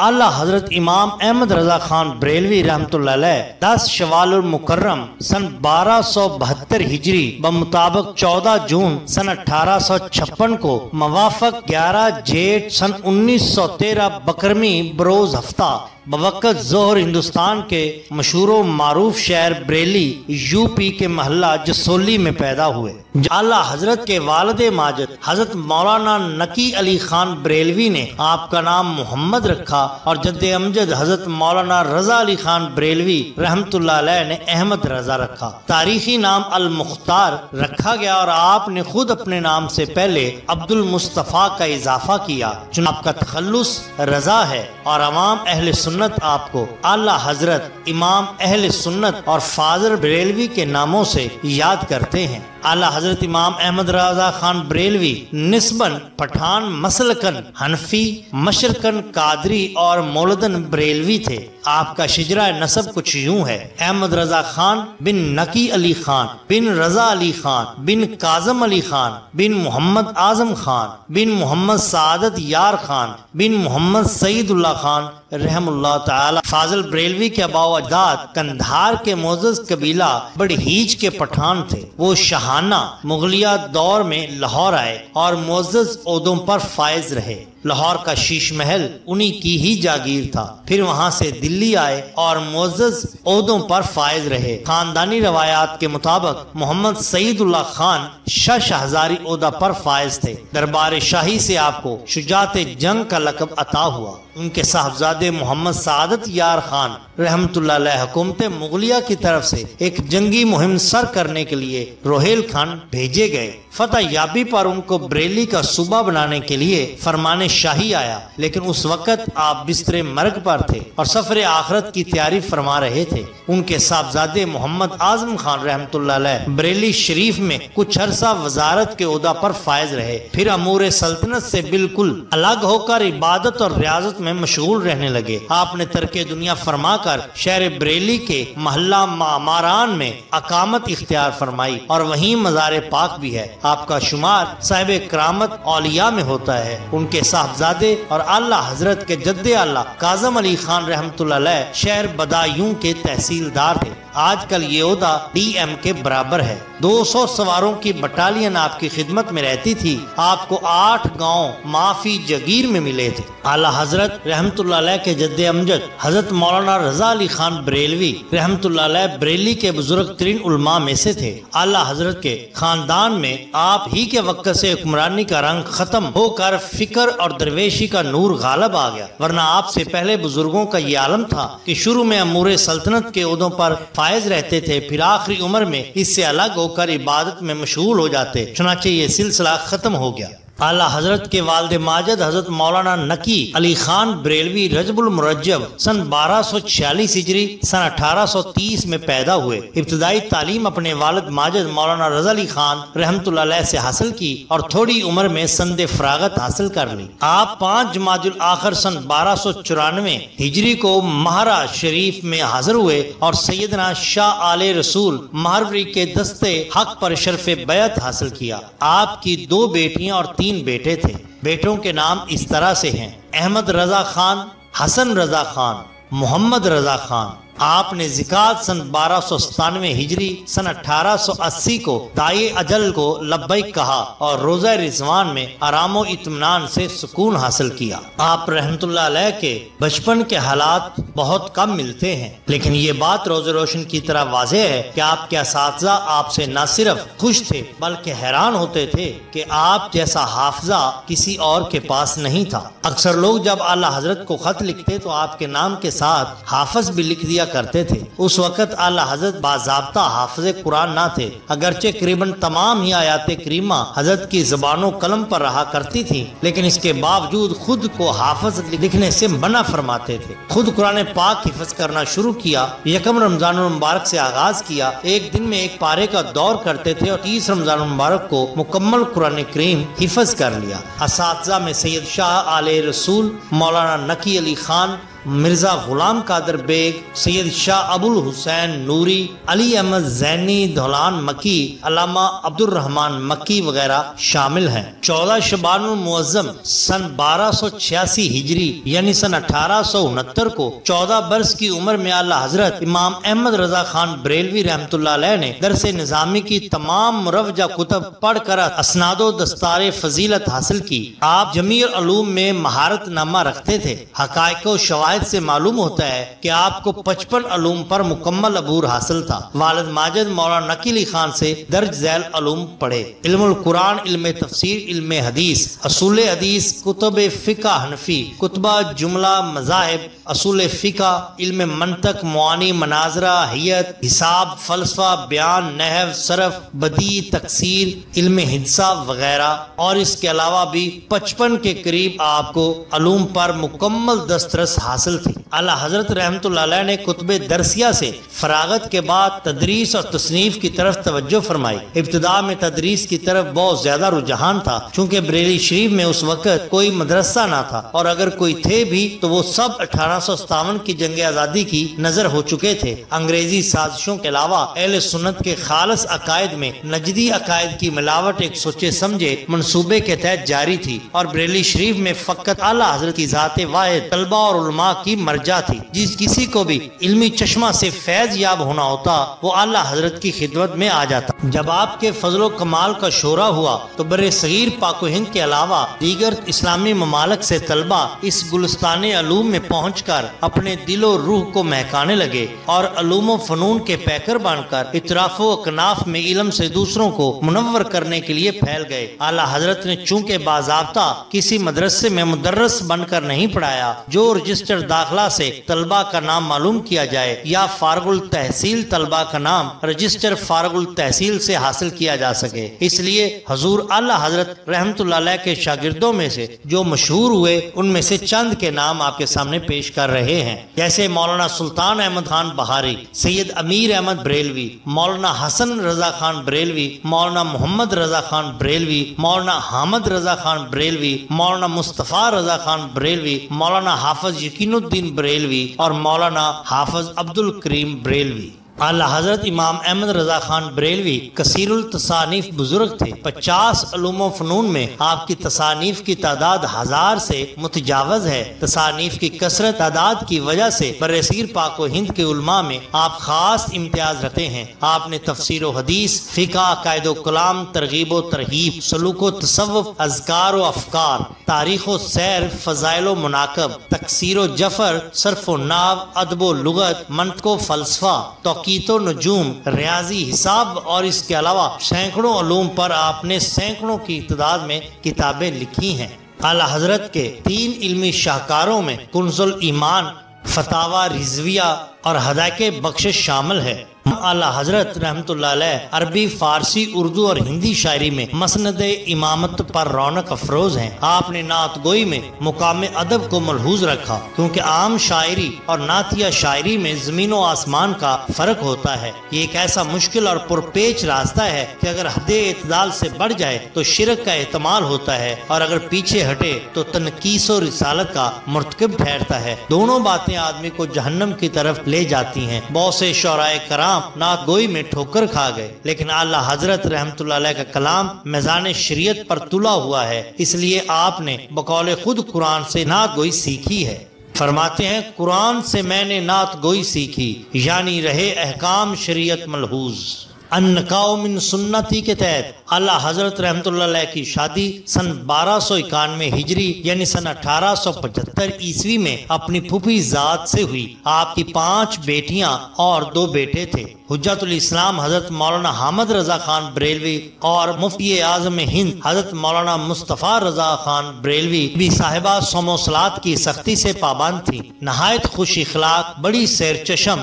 اعلی حضرت امام احمد رضا خان بریلوی رحمۃ اللہ علیہ 10 شوال المکرم سن 1272 ہجری بمطابق 14 جون سن 1856 کو موافق 11 جیٹ سن 1913 بکرمی بروز ہفتہ بوقت ظہر ہندوستان کے مشہور و معروف شہر بریلی یو پی کے محلہ جسولی میں پیدا ہوئے۔ اعلیٰ حضرت کے والد ماجد حضرت مولانا نقی علی خان بریلوی نے آپ کا نام محمد رکھا اور جد امجد حضرت مولانا رضا علی خان بریلوی رحمت اللہ علیہ نے احمد رضا رکھا۔ تاریخی نام المختار رکھا گیا اور آپ نے خود اپنے نام سے پہلے عبد المصطفیٰ کا اضافہ کیا، چنانچہ آپ کا تخلص رضا ہے اور عوام اہل سنت آپ کو اعلیٰ حضرت امام اہل سنت اور فاضل بریلوی کے ناموں سے یاد کرتے ہیں۔ اعلیٰ حضرت امام احمد رضا خان بریلوی نسباً پٹھان مسلکن حنفی مشرکن قادری اور مولدن بریلوی تھے۔ آپ کا شجرہ نسب کچھ یوں ہے: احمد رضا خان بن نقی علی خان بن رضا علی خان بن کاظم علی خان بن محمد اعظم خان بن محمد سعادت یار خان بن محمد سعید اللہ خان رحم اللہ تعالی۔ فاضل بریلوی کے آباء و اجداد کندھار کے معزز قبیلہ بڑہیج کے پٹھان تھے۔ وہ شاہانہ مغلیہ دور میں لاہور آئے اور معزز عہدوں پر فائز رہے۔ لاہور کا شیش محل انہی کی ہی جاگیر تھا۔ پھر وہاں سے دلی آئے اور معزز عہدوں پر فائز رہے۔ خاندانی روایات کے مطابق محمد سعید اللہ خان شاہ ہزاری عہدہ پر فائز تھے۔ دربار شاہی سے آپ کو شجاعت جنگ کا لقب عطا ہوا۔ ان کے صاحبزادے محمد سعادت یار خان رحمت اللہ علیہ حکومت مغلیہ کی طرف سے ایک جنگی مہم سر کرنے کے لیے روہیل خان بھیجے گئے۔ فتح یابی پر ان کو بریلی کا صوبہ بنانے کے لیے فرمان شاہی آیا، لیکن اس وقت آپ بستر مرگ پر تھے اور سفر آخرت کی تیاری فرما رہے تھے۔ ان کے صاحبزادے محمد اعظم خان رحمت اللہ علیہ بریلی شریف میں کچھ عرصہ وزارت کے عہدہ پر فائز رہے، پھر امور سلطنت سے بالکل الگ ہو کر عبادت اور ریاضت میں مشغول رہنے لگے۔ آپ نے ترک دنیا فرما کر شہر بریلی کے محلہ معماران میں اقامت اختیار فرمائی اور وہیں مزار پاک بھی ہے۔ آپ کا شمار صاحب کرامت اولیاء میں ہوتا ہے۔ ان کے صاحبزادے اور اعلیٰ حضرت کے جد اعلیٰ کاظم علی خان رحمت اللہ علیہ شہر بدایوں کے تحصیلدار تھے۔ آج کل یہ عہدہ ڈی ایم کے برابر ہے۔ 200 سواروں کی بٹالین آپ کی خدمت میں رہتی تھی۔ آپ کو 8 گاؤں معافی جگیر میں ملے تھے۔ اعلیٰ حضرت رحمت اللہ علیہ کے جد امجد حضرت مولانا رضا علی خان بریلوی رحمت اللہ علیہ بریلی کے بزرگ ترین علماء میں سے تھے۔ اعلیٰ حضرت کے خاندان میں آپ ہی کے وقت سے حکمرانی کا رنگ ختم ہو کر فکر اور درویشی کا نور غالب آ گیا، ورنہ آپ سے پہلے بزرگوں کا یہ عالم تھا کہ شروع میں امور سلطنت کے عہدوں پر فائز رہتے تھے، پھر آخری عمر میں اس سے الگ ہو کر عبادت میں مشغول ہو جاتے، چنانچہ یہ سلسلہ ختم ہو گیا۔ اعلیٰ حضرت کے والد ماجد حضرت مولانا نقی علی خان بریلوی رجب المرجب سن 1246 ہجری سن 1830 میں پیدا ہوئے۔ ابتدائی تعلیم اپنے والد ماجد مولانا رضا علی خان رحمت اللہ علیہ سے حاصل کی اور تھوڑی عمر میں سند فراغت حاصل کر لی۔ آپ 5 جمادی الاخر سن 1294 ہجری کو مہرہ شریف میں حاضر ہوئے اور سیدنا شاہ آل رسول مہروری کے دستے حق پر شرف بیعت حاصل کیا۔ آپ کی 2 بیٹیاں اور 3 بیٹے تھے۔ بیٹوں کے نام اس طرح سے ہیں: احمد رضا خان، حسن رضا خان، محمد رضا خان۔ آپ نے زکات سن 1297 ہجری سن 1880 کو دائی اجل کو لبیک کہا اور روزہ رضوان میں آرام و اطمینان سے سکون حاصل کیا۔ آپ رحمت اللہ علیہ کے بچپن کے حالات بہت کم ملتے ہیں، لیکن یہ بات روز روشن کی طرح واضح ہے کہ آپ کے اساتذہ آپ سے نہ صرف خوش تھے بلکہ حیران ہوتے تھے کہ آپ جیسا حافظہ کسی اور کے پاس نہیں تھا۔ اکثر لوگ جب اعلیٰ حضرت کو خط لکھتے تو آپ کے نام کے ساتھ حافظ بھی لکھ دیا کرتے تھے۔ اس وقت اعلیٰ حضرت باضابطہ حافظ قرآن نہ تھے، اگرچہ قریباً تمام ہی آیات کریمہ حضرت کی زبان و قلم پر رہا کرتی تھی، لیکن اس کے باوجود خود کو حافظ لکھنے سے منع فرماتے تھے۔ خود قرآن پاک حفظ کرنا شروع کیا، یکم رمضان المبارک سے آغاز کیا۔ ایک دن میں ایک پارے کا دور کرتے تھے اور 30 رمضان المبارک کو مکمل قرآن کریم حفظ کر لیا۔ اساتذہ میں سید شاہ آل رسول مولانا نقی علی خان مرزا غلام قادر بیگ، سید شاہ ابو الحسین نوری، علی احمد زینی دھولان مکی، علامہ عبد الرحمن مکی وغیرہ شامل ہیں۔ 14 شعبان المعظم سن 1286 ہجری یعنی سن 1869 کو 14 برس کی عمر میں اعلیٰ حضرت امام احمد رضا خان بریلوی رحمۃ اللہ علیہ نے درس نظامی کی تمام مروجہ کتب پڑھ کر اسناد و دستار فضیلت حاصل کی۔ آپ جمیع علوم میں مہارت نامہ رکھتے تھے۔ حقائق و شواہد سے معلوم ہوتا ہے کہ آپ کو 55 علوم پر مکمل عبور حاصل تھا۔ والد ماجد مولانا نقی علی خان سے درج ذیل علوم پڑھے۔ علم القرآن، علم تفسیر، علم حدیث، اصول حدیث، کتب فقہ حنفی، کتبہ جملہ مذاہب، اصول فقہ، علم منطق، معانی، مناظرہ، حیت، حساب، فلسفہ، بیان، نحو، صرف، بدیع، تکسیر، علم حدثہ وغیرہ، اور اس کے علاوہ بھی 55 کے قریب آپ کو علوم پر مکمل دسترس حاصل تھی۔ اعلیٰ حضرت رحمۃ اللہ علیہ نے کتب درسیہ سے فراغت کے بعد تدریس اور تصنیف کی طرف توجہ فرمائی۔ ابتدا میں تدریس کی طرف بہت زیادہ رجحان تھا، چونکہ بریلی شریف میں اس وقت کوئی مدرسہ نہ تھا، اور اگر کوئی تھے بھی تو وہ سب 1857 کی جنگ آزادی کی نظر ہو چکے تھے۔ انگریزی سازشوں کے علاوہ اہل سنت کے خالص عقائد میں نجدی عقائد کی ملاوٹ ایک سوچے سمجھے منصوبے کے تحت جاری تھی، اور بریلی شریف میں فقط اعلیٰ حضرت کی ذات واحد طلبہ اور علماء کی مرجع تھی۔ جس کسی کو بھی علمی چشمہ سے فیض یاب ہونا ہوتا وہ اعلیٰ حضرت کی خدمت میں آ جاتا۔ جب آپ کے فضل و کمال کا شورا ہوا تو بر صغیر پاک و ہند کے علاوہ دیگر اسلامی ممالک سے طلبہ اس گلستان علوم میں پہنچ کر اپنے دل و روح کو مہکانے لگے، اور علوم و فنون کے پیکر بن کر اطراف و اکناف میں علم سے دوسروں کو منور کرنے کے لیے پھیل گئے۔ اعلیٰ حضرت نے چونکہ باضابطہ کسی مدرسے میں مدرس بن کر نہیں پڑھایا، جو رجسٹر داخلہ سے طلبہ کا نام معلوم کیا جائے یا فارغ التحصیل طلبہ کا نام رجسٹر فارغ التحصیل سے حاصل کیا جا سکے، اس لیے حضور اعلیٰ حضرت رحمت اللہ علیہ کے شاگردوں میں سے جو مشہور ہوئے ان میں سے چند کے نام آپ کے سامنے پیش کر رہے ہیں، جیسے مولانا سلطان احمد خان بہاری، سید امیر احمد بریلوی، مولانا حسن رضا خان بریلوی، مولانا محمد رضا خان بریلوی، مولانا حامد رضا خان بریلوی، مولانا مصطفیٰ رضا خان بریلوی، مولانا حافظ یقین الدین بریلوی اور مولانا حافظ عبد الکریم بریلوی۔ اعلیٰ حضرت امام احمد رضا خان بریلوی کثیر التصانیف بزرگ تھے۔ 50 علوم و فنون میں آپ کی تصانیف کی تعداد 1000 سے متجاوز ہے۔ تصانیف کی کثرت تعداد کی وجہ سے برصغیر پاک و ہند کے علماء میں آپ خاص امتیاز رکھتے ہیں۔ آپ نے تفسیر و حدیث، فقہ، عقائد و کلام، ترغیب و ترہیب، سلوک و تصوف، اذکار و افکار، تاریخ و سیر، فضائل و مناقب، تکسیر و جفر، صرف و نحو، ادب و لغت، منطق و فلسفہ، توقیت و نجوم، ریاضی، حساب اور اس کے علاوہ سینکڑوں علوم پر آپ نے سینکڑوں کی تعداد میں کتابیں لکھی ہیں۔ اعلیٰ حضرت کے 3 علمی شاہکاروں میں کنز الایمان، فتاوی رضویہ اور ہدایت بخشش شامل ہے۔ اعلیٰ حضرت رحمت اللہ علیہ عربی، فارسی، اردو اور ہندی شاعری میں مسند امامت پر رونق افروز ہیں۔ آپ نے نعت گوئی میں مقام ادب کو ملحوظ رکھا، کیونکہ عام شاعری اور نعتیہ شاعری میں زمین و آسمان کا فرق ہوتا ہے۔ یہ ایک ایسا مشکل اور پرپیچ راستہ ہے کہ اگر حد اعتدال سے بڑھ جائے تو شرک کا احتمال ہوتا ہے، اور اگر پیچھے ہٹے تو تنقیص و رسالت کا مرتکب ٹھہرتا ہے۔ دونوں باتیں آدمی کو جہنم کی طرف لے جاتی ہیں۔ بہت سے شعراء کرام نعت گوئی میں ٹھوکر کھا گئے، لیکن اعلیٰ حضرت رحمت اللہ علیہ کا کلام میزان شریعت پر تلا ہوا ہے، اس لیے آپ نے بقول خود قرآن سے نعت گوئی سیکھی ہے۔ فرماتے ہیں قرآن سے میں نے نعت گوئی سیکھی، یعنی رہے احکام شریعت ملحوظ۔ النکاح من سنتی کے تحت اعلیٰ حضرت رحمت اللہ علیہ کی شادی سن 1291 ہجری یعنی سن 1875 عیسوی میں اپنی پھوپھی ذات سے ہوئی۔ آپ کی 5 بیٹیاں اور 2 بیٹے تھے۔ حجت الاسلام حضرت مولانا حامد رضا خان بریلوی اور مفتی اعظم ہند حضرت مولانا مصطفیٰ رضا خان بریلوی بھی صاحبہ صوم و صلاۃ کی سختی سے پابند تھی۔ نہایت خوش اخلاق، بڑی سیر چشم،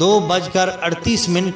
2:38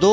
2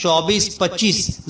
24-25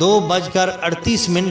2:38